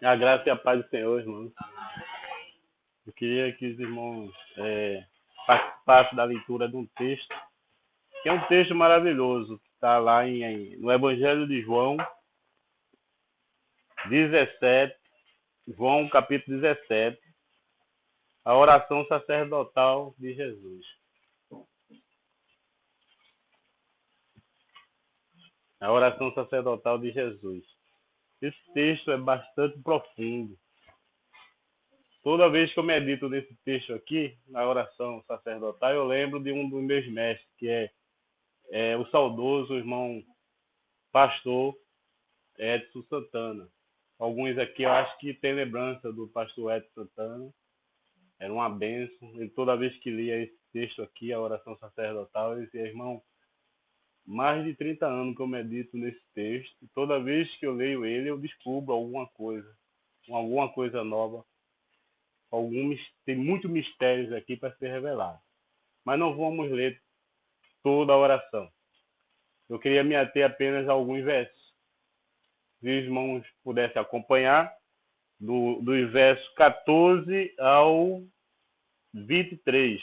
A graça e a paz do Senhor, irmãos. Eu queria que os irmãos participassem da leitura de um texto, que é um texto maravilhoso, que está lá no Evangelho de João 17, João capítulo 17, a oração sacerdotal de Jesus. A oração sacerdotal de Jesus. Esse texto é bastante profundo. Toda vez que eu medito nesse texto aqui, na oração sacerdotal, eu lembro de um dos meus mestres, que é o saudoso irmão pastor Edson Santana. Alguns aqui eu acho que tem lembrança do pastor Edson Santana. Era uma bênção. E toda vez que lia esse texto aqui, a oração sacerdotal, eu dizia, irmão, mais de 30 anos que eu medito nesse texto. E toda vez que eu leio ele, eu descubro alguma coisa nova. Tem muitos mistérios aqui para ser revelado. Mas não vamos ler toda a oração. Eu queria me ater apenas a alguns versos. Se os irmãos pudessem acompanhar, dos versos 14 ao 23.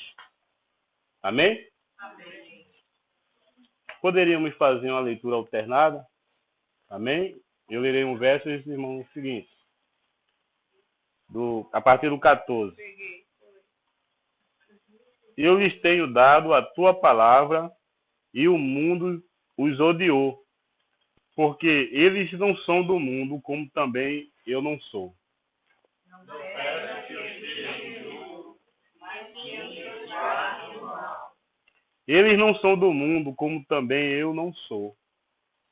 Amém? Amém. Poderíamos fazer uma leitura alternada? Amém? Eu lerei um verso e os irmãos o seguinte. A partir do 14. Eu lhes tenho dado a tua palavra e o mundo os odiou, porque eles não são do mundo, como também eu não sou. Não peço que eu esteja no mundo, mas que os guarde do mal. Eles não são do mundo, como também eu não sou.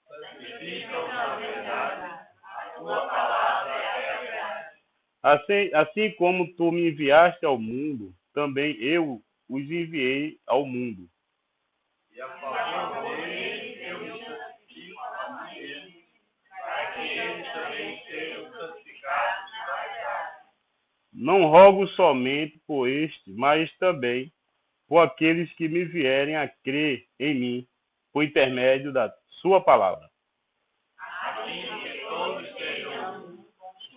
Santificam na verdade, a tua palavra é a verdade. Assim como tu me enviaste ao mundo, também eu os enviei ao mundo. E a favor deles eu me santifico a mim mesmo, para que eles também sejam santificados na verdade. Não rogo somente por este, mas também por aqueles que me vierem a crer em mim, por intermédio da sua palavra. A fim de que todos sejam um,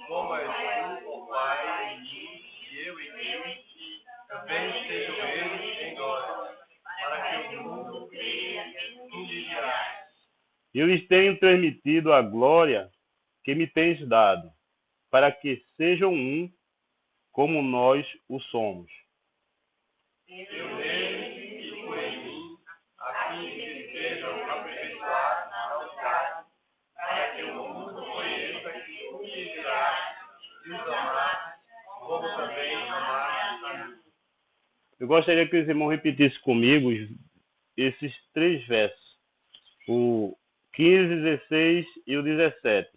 como és tu, ó Pai, em mim, e eu em ti, também sejam eles em nós, para que o mundo creia que tu me enviaste. Eu lhes tenho transmitido a glória que me tens dado, para que sejam um, como nós o somos. Eu neles e tu em mim, a fim de que sejam aperfeiçoados na unidade, para que o mundo conheça que tu me enviaste e os amaste, como também amaste a mim. Eu gostaria que os irmãos repetissem comigo esses 3 versos, o 15, 16 e o 17.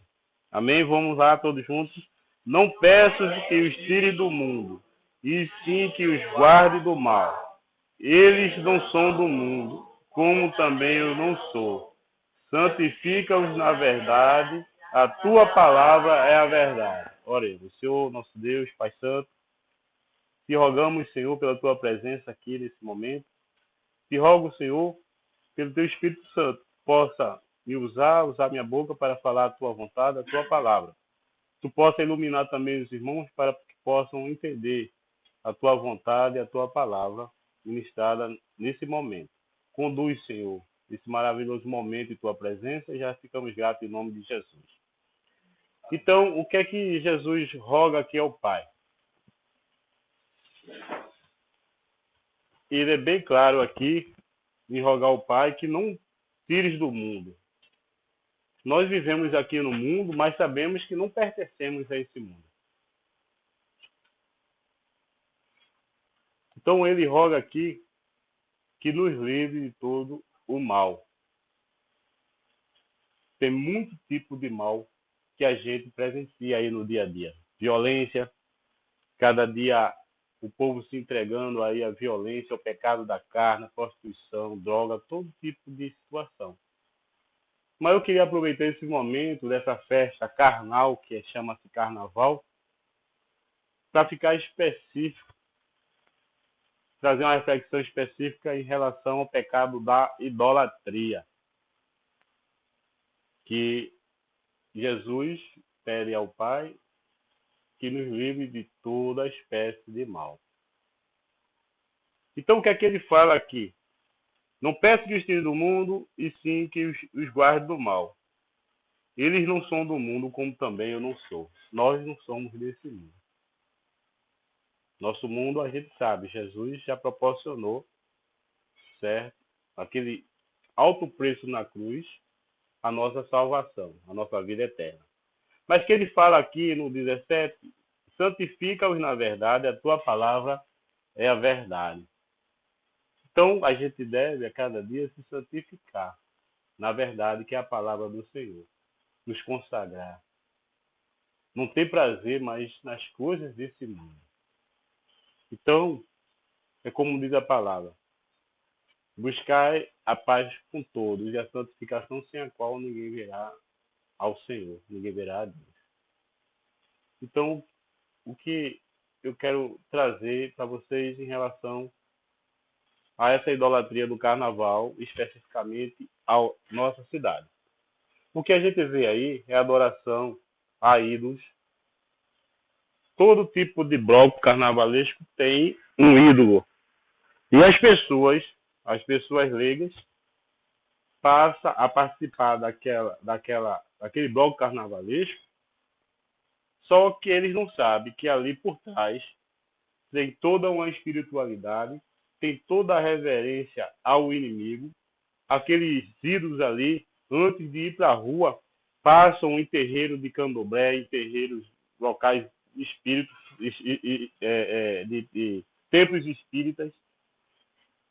Amém? Vamos lá todos juntos. Não peço que os tire do mundo, e sim que os guarde do mal. Eles não são do mundo, como também eu não sou. Santifica-os na verdade, a tua palavra é a verdade. Oremos. Senhor, nosso Deus, Pai Santo, te rogamos, Senhor, pela tua presença aqui nesse momento. Te rogo, Senhor, pelo teu Espírito Santo, possa me usar minha boca para falar a tua vontade, a tua palavra. Tu possa iluminar também os irmãos para que possam entender a tua vontade e a tua palavra ministrada nesse momento. Conduz, Senhor, esse maravilhoso momento em tua presença e já ficamos gratos em nome de Jesus. Então, o que é que Jesus roga aqui ao Pai? Ele é bem claro aqui em rogar ao Pai que não tires do mundo. Nós vivemos aqui no mundo, mas sabemos que não pertencemos a esse mundo. Então ele roga aqui que nos livre de todo o mal. Tem muito tipo de mal que a gente presencia aí no dia a dia. Violência, cada dia o povo se entregando aí à violência, ao pecado da carne, prostituição, droga, todo tipo de situação. Mas eu queria aproveitar esse momento dessa festa carnal, que chama-se carnaval, para ficar específico, trazer uma reflexão específica em relação ao pecado da idolatria, que Jesus pede ao Pai que nos livre de toda espécie de mal. Então, o que é que ele fala aqui? Não peço que os tire do mundo, e sim que os guarde do mal. Eles não são do mundo, como também eu não sou. Nós não somos desse mundo. Nosso mundo, a gente sabe, Jesus já proporcionou, certo? Aquele alto preço na cruz, a nossa salvação, a nossa vida eterna. Mas que ele fala aqui no 17, santifica-os na verdade, a tua palavra é a verdade. Então, a gente deve a cada dia se santificar na verdade, que é a palavra do Senhor. Nos consagrar. Não ter prazer mais nas coisas desse mundo. Então, é como diz a palavra: buscai a paz com todos e a santificação, sem a qual ninguém verá ao Senhor, ninguém verá a Deus. Então, o que eu quero trazer para vocês em relação a essa idolatria do carnaval, especificamente a nossa cidade. O que a gente vê aí é adoração a ídolos. Todo tipo de bloco carnavalesco tem um ídolo. E as pessoas leigas, passam a participar daquele bloco carnavalesco, só que eles não sabem que ali por trás tem toda uma espiritualidade, tem toda a reverência ao inimigo. Aqueles ídolos ali, antes de ir para a rua, passam em terreiro de candomblé, em terreiros locais espíritos, de templos espíritas.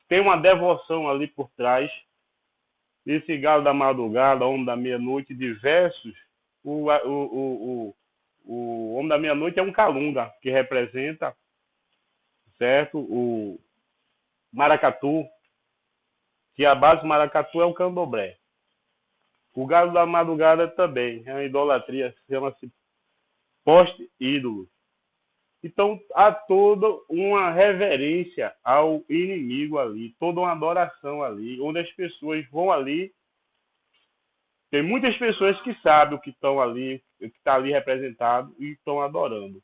Tem uma devoção ali por trás. Esse galo da madrugada, homem da meia-noite, diversos. O homem da meia-noite é um calunga, que representa, certo, o maracatu, que a base do maracatu é o candomblé. O galo da madrugada também é uma idolatria, chama-se poste-ídolo. Então, há toda uma reverência ao inimigo ali, toda uma adoração ali, onde as pessoas vão ali. Tem muitas pessoas que sabem o que estão ali, o que está ali representado e estão adorando.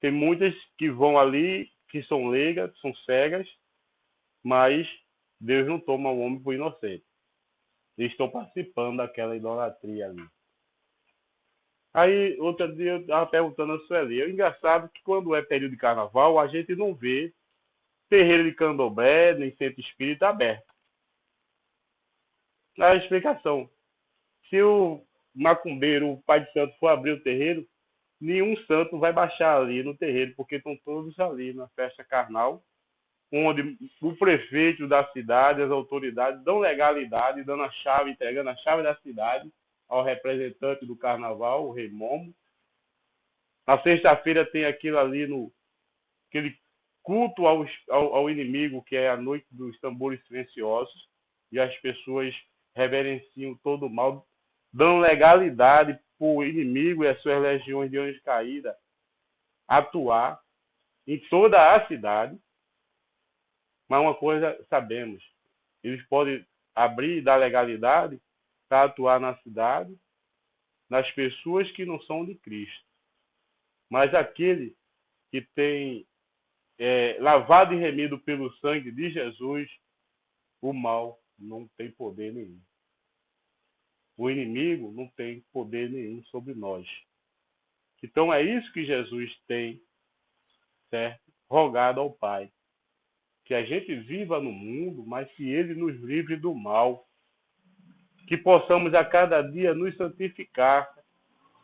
Tem muitas que vão ali, que são leigas, são cegas, mas Deus não toma o homem por inocente. Eles estão participando daquela idolatria ali. Aí, outro dia, eu estava perguntando a Sueli. É engraçado que quando é período de carnaval, a gente não vê terreiro de candomblé, nem centro espírita aberto. A explicação: se o macumbeiro, o pai de santo, for abrir o terreiro, nenhum santo vai baixar ali no terreiro, porque estão todos ali na festa carnal, onde o prefeito da cidade, as autoridades dão legalidade, dando a chave, entregando a chave da cidade ao representante do carnaval, o Rei Momo. Na sexta-feira tem aquilo ali, aquele culto ao inimigo, que é a noite dos tambores silenciosos, e as pessoas reverenciam todo o mal, dão legalidade para o inimigo e as suas legiões de anjos caídos atuar em toda a cidade. Mas uma coisa sabemos: eles podem abrir e dar legalidade para atuar na cidade, nas pessoas que não são de Cristo. Mas aquele que tem lavado e remido pelo sangue de Jesus, o mal não tem poder nenhum. O inimigo não tem poder nenhum sobre nós. Então é isso que Jesus tem, certo, rogado ao Pai. Que a gente viva no mundo, mas que Ele nos livre do mal. Que possamos a cada dia nos santificar.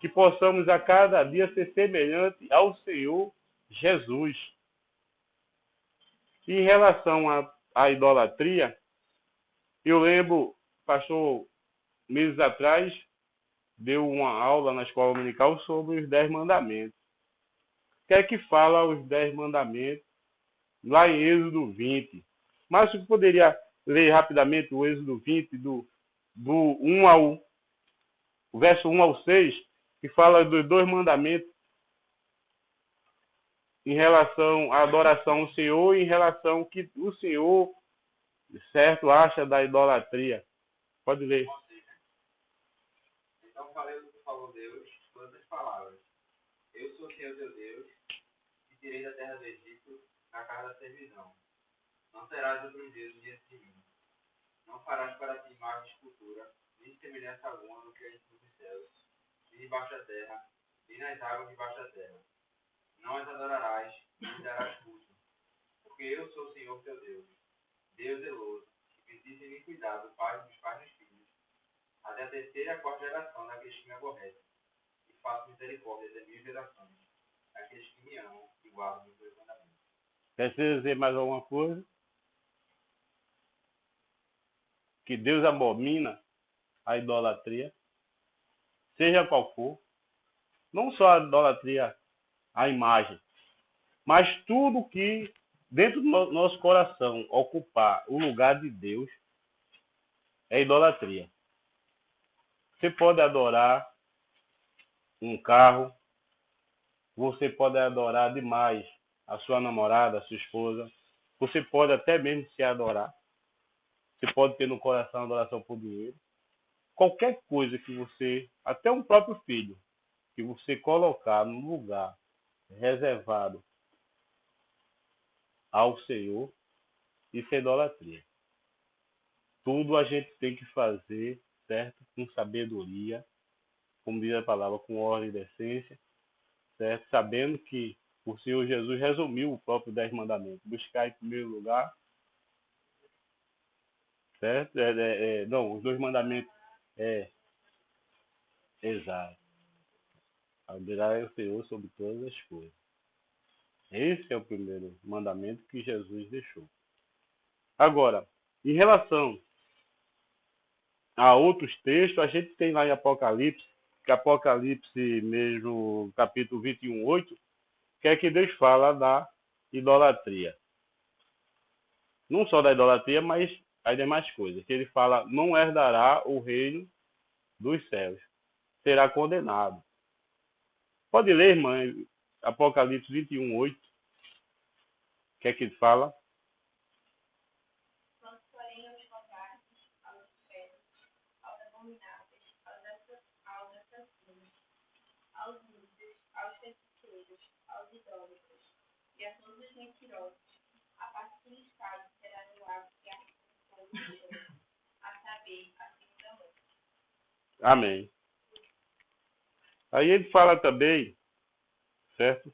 Que possamos a cada dia ser semelhante ao Senhor Jesus. E em relação à idolatria, eu lembro, pastor, meses atrás, deu uma aula na escola dominical sobre os 10 mandamentos. O que é que fala os 10 mandamentos lá em Êxodo 20? Mas você poderia ler rapidamente o Êxodo 20, do verso 1 ao 6, que fala dos 2 mandamentos em relação à adoração ao Senhor e em relação ao que o Senhor, certo, acha da idolatria. Pode ler. Então falou Deus todas as palavras. Eu sou o Senhor teu Deus, que tirei da terra do Egito, na casa da servidão. Não terás outros deuses diante de mim. Não farás para ti imagem de escultura, nem semelhança alguma no que é em cima dos céus, nem debaixo da terra, nem nas águas debaixo da terra. Não as adorarás, nem darás culto, porque eu sou o Senhor teu Deus, Deus zeloso, que visita a iniquidade do pai dos pais dos filhos, até a terceira e a quarta geração daqueles que me aborrecem, e faço misericórdia das 1000 gerações, daqueles que me amam e guardam os meus mandamentos. Precisa dizer mais alguma coisa? Que Deus abomina a idolatria, seja qual for. Não só a idolatria, a imagem, mas tudo que dentro do nosso coração ocupar o lugar de Deus é idolatria. Você pode adorar um carro, você pode adorar demais a sua namorada, a sua esposa, você pode até mesmo se adorar, você pode ter no coração adoração por dinheiro. Qualquer coisa que você, até um próprio filho, que você colocar no lugar reservado ao Senhor, isso é idolatria. Tudo a gente tem que fazer, certo? Com sabedoria, como diz a palavra, com ordem e decência, certo? Sabendo que o Senhor Jesus resumiu o próprio 10 mandamentos. Buscar em primeiro lugar, certo? Não, os 2 mandamentos exato. Adorar o Senhor sobre todas as coisas. Esse é o primeiro mandamento que Jesus deixou. Agora, em relação a outros textos, a gente tem lá em Apocalipse, que Apocalipse mesmo, capítulo 21:8, que é que Deus fala da idolatria. Não só da idolatria, mas as demais coisas. Que ele fala, não herdará o reino dos céus. Será condenado. Pode ler, irmã, Apocalipse 21:8. O que é que ele fala? Quanto, porém, aos covardes, aos incrédulos, aos abomináveis, aos assassinos, aos ímpios, aos feiticeiros, aos idólatras, e a todos os mentirosos, a parte que lhes cabe será no lago que arde com fogo e enxofre, a saber, a segunda morte. Amém. Aí ele fala também, certo?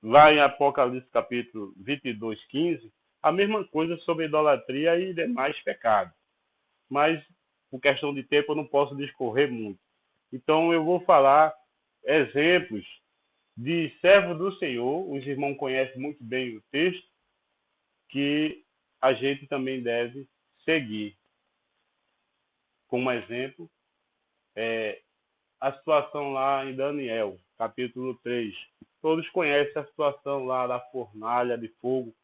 Lá em Apocalipse capítulo 22:15, a mesma coisa sobre idolatria e demais pecados. Mas, por questão de tempo, eu não posso discorrer muito. Então, eu vou falar exemplos de servos do Senhor. Os irmãos conhecem muito bem o texto, que a gente também deve seguir. Como exemplo, a situação lá em Daniel, capítulo 3. Todos conhecem a situação lá da fornalha de fogo,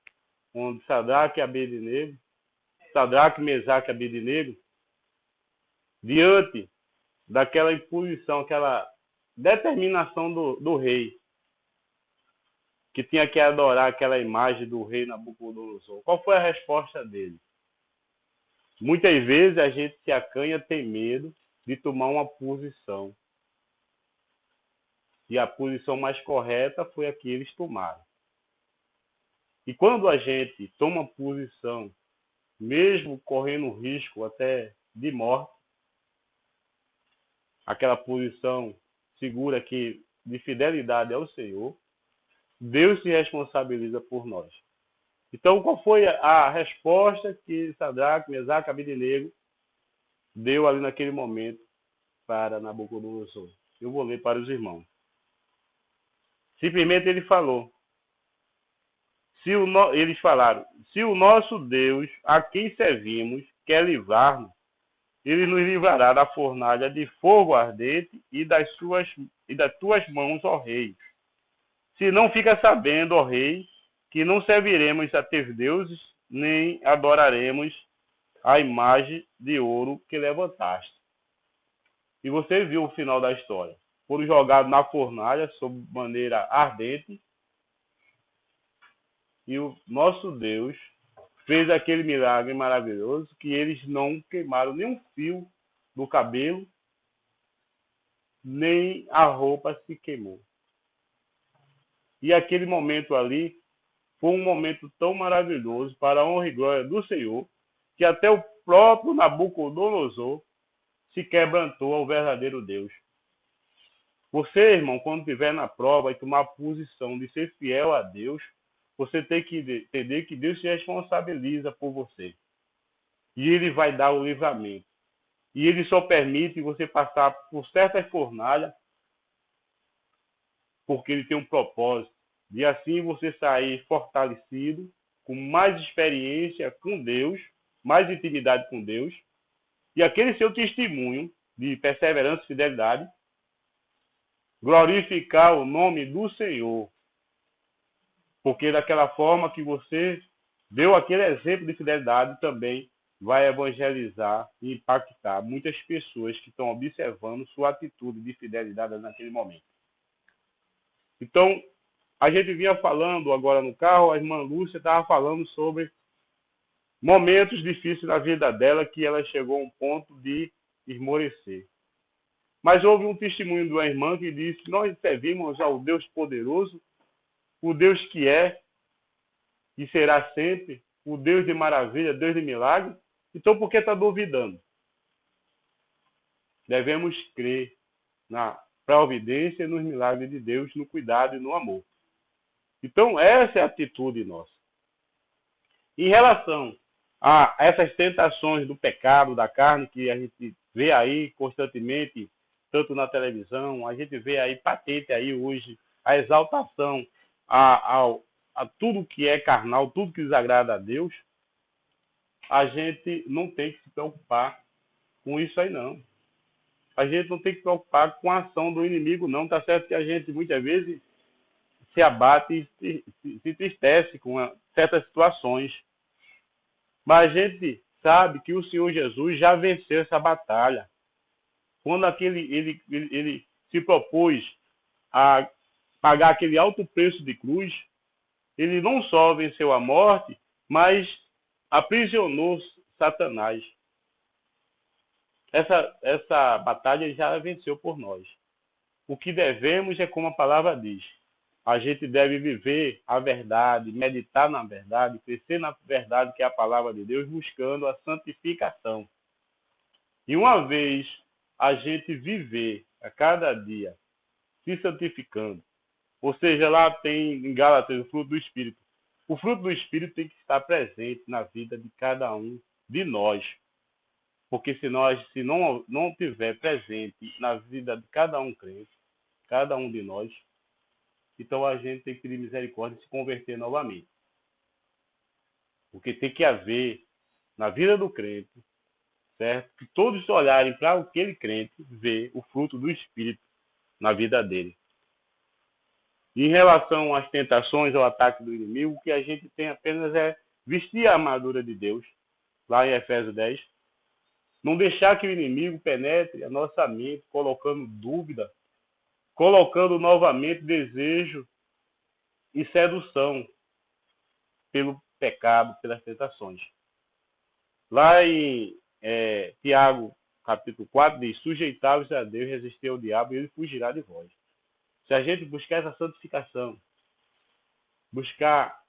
onde Sadraque, Mesaque e Abednego, diante daquela imposição, aquela determinação do rei, que tinha que adorar aquela imagem do rei Nabucodonosor. Qual foi a resposta dele? Muitas vezes a gente se acanha, tem medo de tomar uma posição. E a posição mais correta foi a que eles tomaram. E quando a gente toma posição, mesmo correndo risco até de morte, aquela posição segura que de fidelidade ao Senhor, Deus se responsabiliza por nós. Então, qual foi a resposta que Sadraque, Mesaque e Abednego deu ali naquele momento para Nabucodonosor? Eu vou ler para os irmãos. Simplesmente ele falou. Eles falaram, se o nosso Deus, a quem servimos, quer livrar-nos, ele nos livrará da fornalha de fogo ardente e das tuas mãos, ó rei. Se não fica sabendo, ó rei, que não serviremos a teus deuses, nem adoraremos a imagem de ouro que levantaste. E você viu o final da história. Foram jogados na fornalha sob maneira ardente, e o nosso Deus fez aquele milagre maravilhoso que eles não queimaram nenhum fio do cabelo nem a roupa se queimou. E aquele momento ali foi um momento tão maravilhoso para a honra e glória do Senhor, que até o próprio Nabucodonosor se quebrantou ao verdadeiro Deus. Você, irmão, quando estiver na prova e tomar a posição de ser fiel a Deus, você tem que entender que Deus se responsabiliza por você. E Ele vai dar o livramento. E Ele só permite você passar por certas fornalhas, porque Ele tem um propósito. E assim você sair fortalecido, com mais experiência com Deus, mais intimidade com Deus, e aquele seu testemunho de perseverança e fidelidade, glorificar o nome do Senhor. Porque daquela forma que você deu aquele exemplo de fidelidade, também vai evangelizar e impactar muitas pessoas que estão observando sua atitude de fidelidade naquele momento. Então, a gente vinha falando agora no carro, a irmã Lúcia estava falando sobre momentos difíceis na vida dela, que ela chegou a um ponto de esmorecer. Mas houve um testemunho de uma irmã que disse: nós servimos ao Deus poderoso, o Deus que é e será sempre, o Deus de maravilha, Deus de milagre. Então, por que está duvidando? Devemos crer na providência e nos milagres de Deus, no cuidado e no amor. Então, essa é a atitude nossa. Em relação a essas tentações do pecado, da carne, que a gente vê aí constantemente, tanto na televisão, a gente vê aí patente aí hoje a exaltação a tudo que é carnal, tudo que desagrada a Deus, a gente não tem que se preocupar com isso aí, não. A gente não tem que se preocupar com a ação do inimigo, não. Tá certo que a gente muitas vezes se abate e se entristece com certas situações. Mas a gente sabe que o Senhor Jesus já venceu essa batalha. Quando ele se propôs a pagar aquele alto preço de cruz, ele não só venceu a morte, mas aprisionou Satanás. Essa batalha ele já venceu por nós. O que devemos é como a palavra diz. A gente deve viver a verdade, meditar na verdade, crescer na verdade, que é a palavra de Deus, buscando a santificação. E uma vez a gente viver a cada dia se santificando, ou seja, lá tem em Gálatas o fruto do Espírito. O fruto do Espírito tem que estar presente na vida de cada um de nós. Porque se não tiver presente na vida de cada um crente, cada um de nós, então a gente tem que pedir misericórdia e se converter novamente. Porque tem que haver na vida do crente, certo? Que todos olharem para aquele crente, ver o fruto do Espírito na vida dele. Em relação às tentações, ao ataque do inimigo, o que a gente tem apenas é vestir a armadura de Deus, lá em Efésios 10. Não deixar que o inimigo penetre a nossa mente, colocando dúvida, colocando novamente desejo e sedução pelo pecado, pelas tentações. Lá em Tiago, capítulo 4, diz: sujeitai-vos a Deus, resistir ao diabo e ele fugirá de vós. Se a gente buscar essa santificação, buscar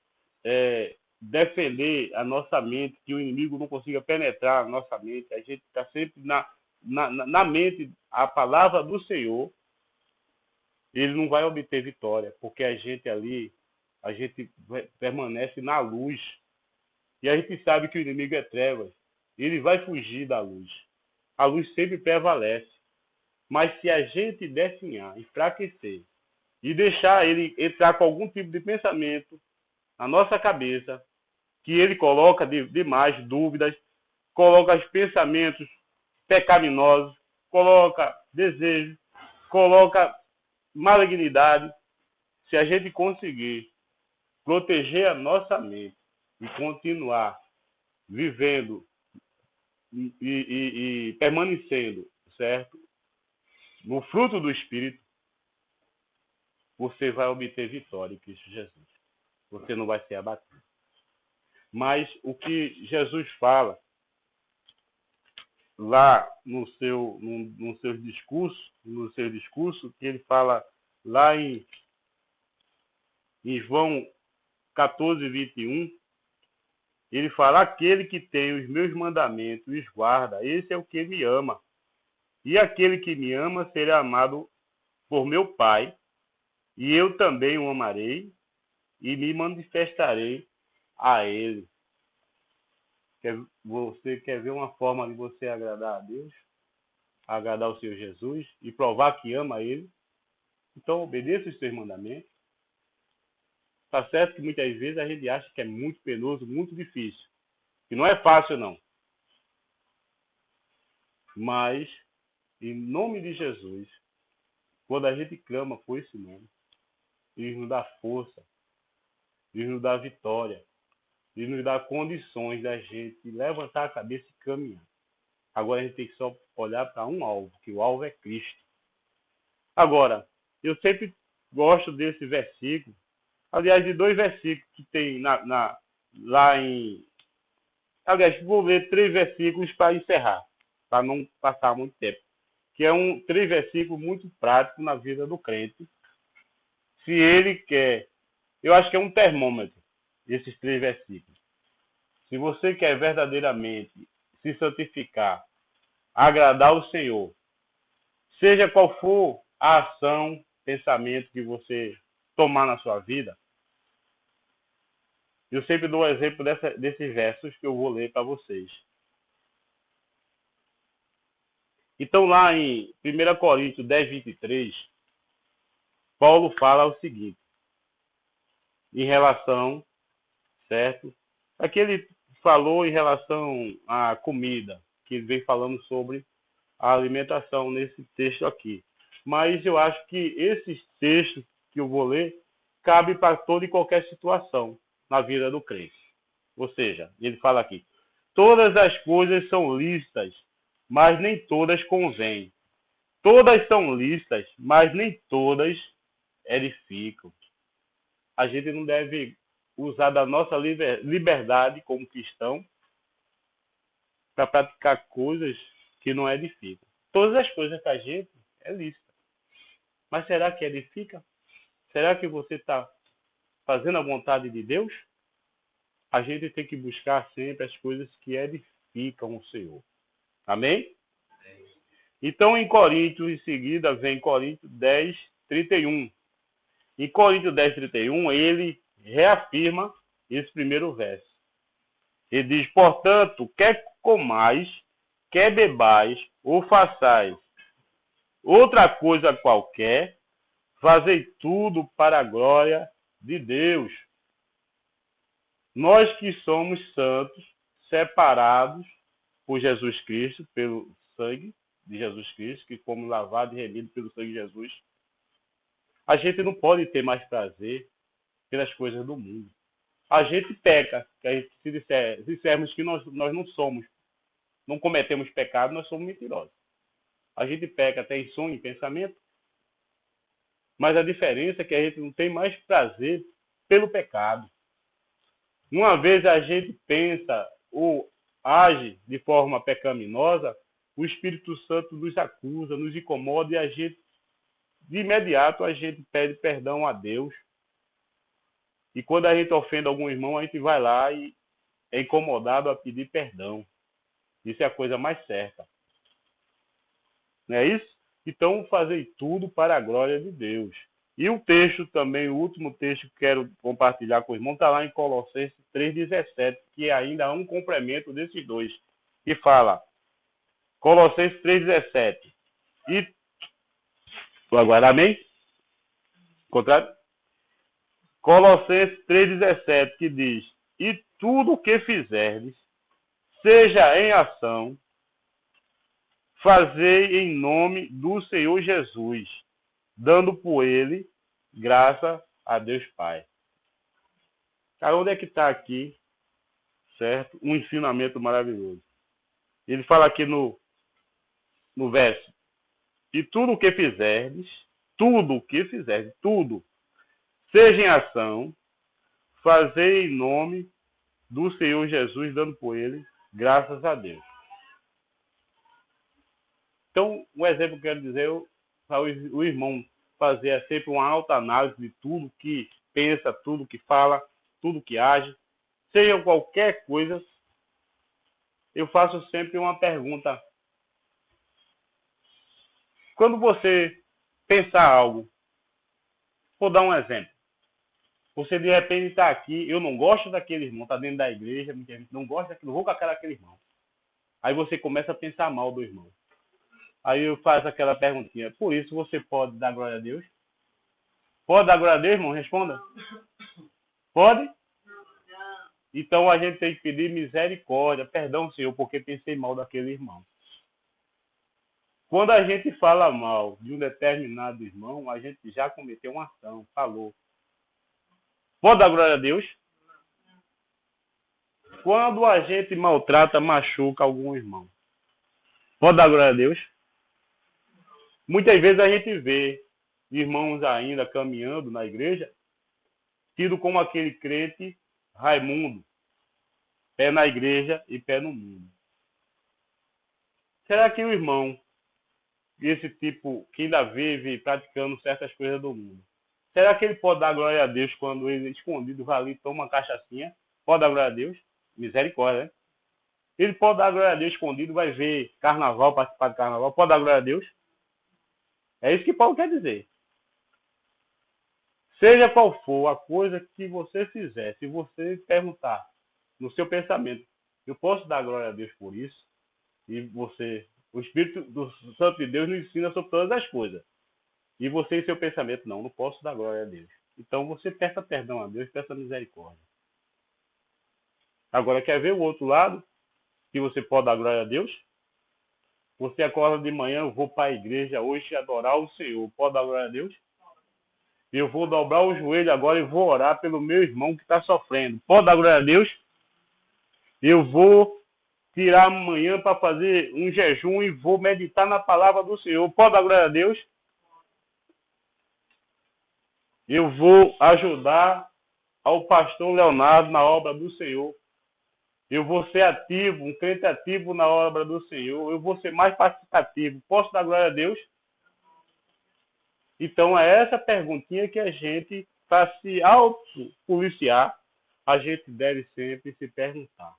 defender a nossa mente, que o inimigo não consiga penetrar a nossa mente, a gente está sempre na mente a palavra do Senhor, ele não vai obter vitória, porque a gente permanece na luz. E a gente sabe que o inimigo é trevas. Ele vai fugir da luz. A luz sempre prevalece. Mas se a gente definhar, enfraquecer e deixar ele entrar com algum tipo de pensamento na nossa cabeça, que ele coloca demais dúvidas, coloca os pensamentos pecaminosos, coloca desejo, coloca malignidade, se a gente conseguir proteger a nossa mente e continuar vivendo e permanecendo, certo? No fruto do Espírito, você vai obter vitória em Cristo Jesus. Você não vai ser abatido. Mas o que Jesus fala lá no seu discurso, que ele fala lá em João 14, 21, ele fala: aquele que tem os meus mandamentos e os guarda, esse é o que me ama. E aquele que me ama será amado por meu Pai, e eu também o amarei e me manifestarei a ele. Você quer ver uma forma de você agradar a Deus, agradar o Senhor Jesus e provar que ama Ele? Então obedeça os seus mandamentos. Tá certo que muitas vezes a gente acha que é muito penoso, muito difícil, que não é fácil não. Mas, em nome de Jesus, quando a gente clama por esse nome, Ele nos dá força, Ele nos dá vitória, Ele nos dá condições da gente levantar a cabeça e caminhar. Agora a gente tem que só olhar para um alvo, que o alvo é Cristo. Agora, eu sempre gosto desse versículo, aliás, de 2 versículos que tem lá em... Aliás, vou ler 3 versículos para encerrar, para não passar muito tempo. Que é 3 versículos muito práticos na vida do crente. Se ele quer... Eu acho que é um termômetro, esses 3 versículos. Se você quer verdadeiramente se santificar, agradar o Senhor, seja qual for a ação, pensamento que você tomar na sua vida, eu sempre dou um exemplo desses versos que eu vou ler para vocês. Então, lá em 1 Coríntios 10, 23, Paulo fala o seguinte, em relação, certo? Aqui ele falou em relação à comida, que ele vem falando sobre a alimentação nesse texto aqui. Mas eu acho que esses textos que eu vou ler cabe para toda e qualquer situação na vida do crente. Ou seja, ele fala aqui: todas as coisas são lícitas, mas nem todas convêm. Todas são lícitas, mas nem todas edificam. A gente não deve usar da nossa liberdade como cristão para praticar coisas que não edificam. Todas as coisas para a gente é lícita. Mas será que edifica? Será que você está fazendo a vontade de Deus? A gente tem que buscar sempre as coisas que edificam o Senhor. Amém? Então, em Coríntios, em seguida, vem Coríntios 10, 31. Em Coríntios 10, 31, ele reafirma esse primeiro verso. Ele diz: portanto, quer comais, quer bebais, ou façais outra coisa qualquer, fazei tudo para a glória de Deus. Nós que somos santos, separados por Jesus Cristo, pelo sangue de Jesus Cristo, que fomos lavados e remidos pelo sangue de Jesus, a gente não pode ter mais prazer pelas coisas do mundo. A gente peca, se dissermos que nós não somos, não cometemos pecado, nós somos mentirosos. A gente peca até em sonho e pensamento, mas a diferença é que a gente não tem mais prazer pelo pecado. Uma vez a gente pensa ou age de forma pecaminosa, o Espírito Santo nos acusa, nos incomoda e a gente, de imediato, a gente pede perdão a Deus. E quando a gente ofende algum irmão, a gente vai lá e é incomodado a pedir perdão. Isso é a coisa mais certa. Não é isso? Então, fazei tudo para a glória de Deus. E o texto também, o último texto que quero compartilhar com o irmão, está lá em Colossenses 3,17, que ainda há um complemento desses dois, que fala, Colossenses 3,17. E, agora, amém? Contrário? Colossenses 3,17, que diz, e tudo o que fizerdes, seja em ação, fazei em nome do Senhor Jesus, dando por ele graça a Deus Pai. Cara, onde é que está aqui, certo? Um ensinamento maravilhoso. Ele fala aqui no verso, e tudo o que fizerdes, tudo, seja em ação, fazei em nome do Senhor Jesus, dando por ele graças a Deus. Então, o exemplo que eu quero dizer para o irmão fazer sempre uma alta análise de tudo que pensa, tudo que fala, tudo que age, seja qualquer coisa. Eu faço sempre uma pergunta. Quando você pensar algo, vou dar um exemplo. Você de repente está aqui, eu não gosto daquele irmão, está dentro da igreja, muita gente não gosta daquele, não vou com a cara daquele irmão. Aí você começa a pensar mal do irmão. Aí eu faço aquela perguntinha, por isso você pode dar glória a Deus? Pode dar glória a Deus, irmão? Responda. Pode? Então a gente tem que pedir misericórdia, perdão, Senhor, porque pensei mal daquele irmão. Quando a gente fala mal de um determinado irmão, a gente já cometeu uma ação, falou. Pode dar glória a Deus? Quando a gente maltrata, machuca algum irmão, pode dar glória a Deus? Muitas vezes a gente vê irmãos ainda caminhando na igreja, tido como aquele crente Raimundo, pé na igreja e pé no mundo. Será que o irmão, esse tipo que ainda vive praticando certas coisas do mundo, será que ele pode dar glória a Deus quando ele escondido vai ali e toma uma cachaçinha? Pode dar glória a Deus? Misericórdia, né? Ele pode dar glória a Deus escondido, vai ver carnaval, participar de carnaval, pode dar glória a Deus? É isso que Paulo quer dizer. Seja qual for a coisa que você fizer, se você perguntar no seu pensamento, eu posso dar glória a Deus por isso? E você, o Espírito do Santo de Deus nos ensina sobre todas as coisas. E você em seu pensamento, não posso dar glória a Deus. Então você peça perdão a Deus, peça misericórdia. Agora, quer ver o outro lado? Que você pode dar glória a Deus? Você acorda de manhã, eu vou para a igreja hoje adorar o Senhor. Pode dar glória a Deus? Eu vou dobrar o joelho agora e vou orar pelo meu irmão que está sofrendo. Pode dar glória a Deus? Eu vou tirar amanhã para fazer um jejum e vou meditar na palavra do Senhor. Pode dar glória a Deus? Eu vou ajudar ao pastor Leonardo na obra do Senhor. Eu vou ser ativo, um crente ativo na obra do Senhor. Eu vou ser mais participativo. Posso dar glória a Deus? Então é essa perguntinha que a gente, para se autopoliciar, a gente deve sempre se perguntar.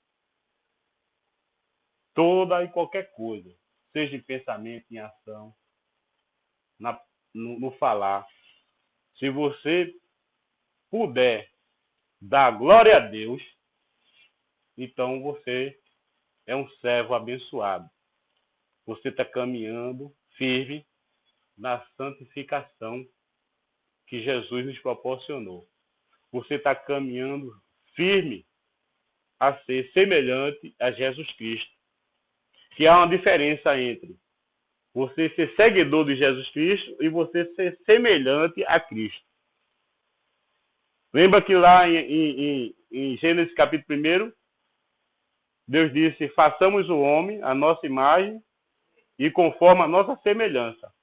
Toda e qualquer coisa, seja em pensamento, em ação, no falar. Se você puder dar glória a Deus, então você é um servo abençoado. Você está caminhando firme na santificação que Jesus nos proporcionou. Você está caminhando firme a ser semelhante a Jesus Cristo. Que há uma diferença entre você ser seguidor de Jesus Cristo e você ser semelhante a Cristo. Lembra que lá em Gênesis capítulo 1, Deus disse, façamos o homem a nossa imagem e conforme a nossa semelhança.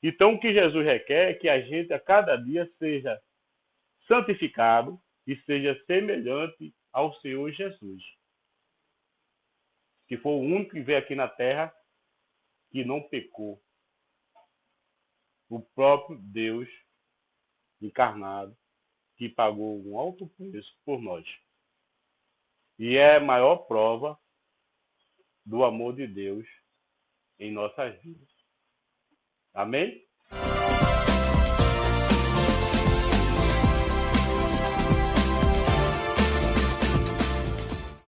Então o que Jesus requer é que a gente a cada dia seja santificado e seja semelhante ao Senhor Jesus. Que foi o único que veio aqui na terra que não pecou. O próprio Deus encarnado que pagou um alto preço por nós. E é a maior prova do amor de Deus em nossas vidas. Amém?